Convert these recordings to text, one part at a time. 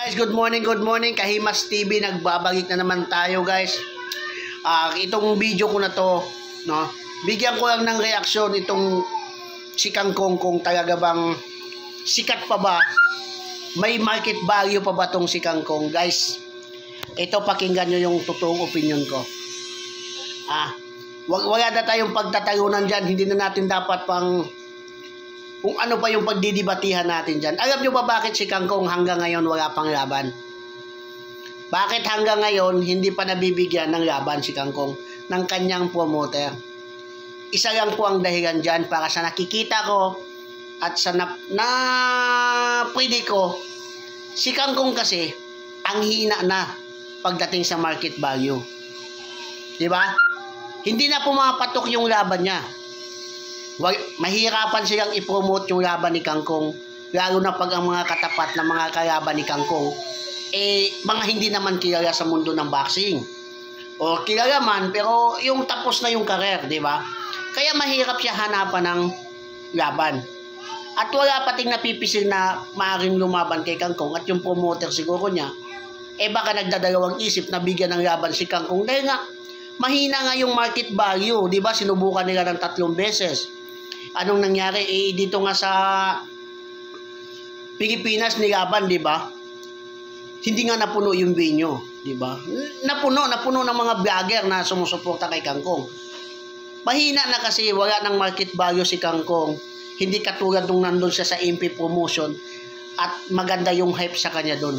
Guys, good morning, good morning. Kahimas TV, nagbabalik na naman tayo, guys. Itong video ko na to, no, bigyan ko lang ng reaksyon itong si Kangkong, kung talaga bang sikat pa ba, may market value pa ba tong si Kangkong. Guys, ito, pakinggan nyo yung totoong opinion ko. Wala na tayong pagtatalunan dyan. Hindi na natin dapat pang kung ano pa yung pagdidibatihan natin dyan. Alam nyo ba bakit si Kangkong hanggang ngayon wala pang laban? Bakit hanggang ngayon hindi pa nabibigyan ng laban si Kangkong ng kanyang promoter? Isa lang po ang dahilan dyan, para sa nakikita ko at sa pwede ko, si Kangkong kasi ang hina na pagdating sa market value. Diba? Hindi na pumapatok yung laban niya. Mahirapan silang i-promote yung laban ni Kangkong, lalo na pag ang mga katapat na mga kalaban ni Kangkong mga hindi naman kilala sa mundo ng boxing, o kilala man pero yung tapos na yung career, di ba? Kaya mahirap siya hanapan ng laban, at wala pating napipisil na maaaring lumaban kay Kangkong, at yung promoter siguro niya baka nagdadalawang isip na bigyan ng laban si Kangkong dahil nga mahina nga yung market value, di ba? Sinubukan nila ng 3 beses. Anong nangyari? Dito nga sa Pilipinas nilaban, di ba? Hindi nga napuno yung venue, di ba? Napuno ng mga vlogger na sumusuporta kay Kangkong. Mahina na kasi, wala ng market value si Kangkong. Hindi katulad nung nandun siya sa MP Promotion at maganda yung hype sa kanya dun.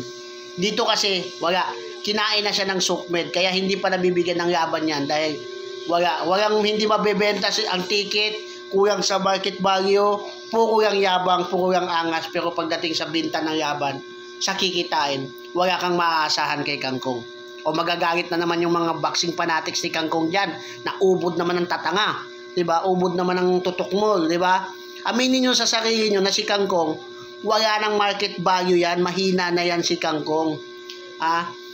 Dito kasi wala, kinain na siya ng sukmed, kaya hindi pa nabibigyan ng laban yan dahil walang hindi mabebenta ang ticket, kulang sa market value, puro lang yabang, puro lang angas, pero pagdating sa binta ng laban, sa kikitain, wala kang maaasahan kay Kangkong. O magagalit na naman yung mga boxing fanatics ni Kangkong dyan, na ubod naman ng tatanga, diba? Ubod naman ng tutok mo, diba? Aminin nyo sa sarili nyo na si Kangkong, wala ng market value yan, mahina na yan si Kangkong.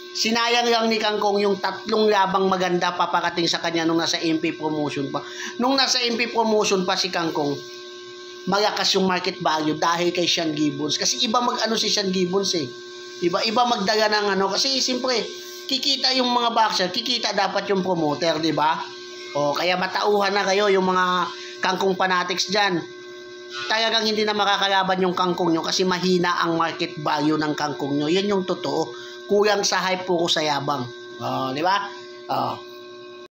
Sinayang lang ni Kangkong yung 3 labang maganda paparating sa kanya nung nasa MP Promotion pa. Nung nasa MP Promotion pa si Kangkong, malakas yung market value dahil kay Sean Gibbons. Kasi iba si Sean Gibbons Iba magdala ng kasi siyempre, kikita yung mga boxer, kikita dapat yung promoter, di ba? O kaya matauhan na kayo yung mga Kangkong fanatics dyan. Talagang hindi na makakalaban yung Kangkong nyo kasi mahina ang market value ng Kangkong nyo. Yan yung totoo. Kulang sa hype, puro sa yabang. Di ba?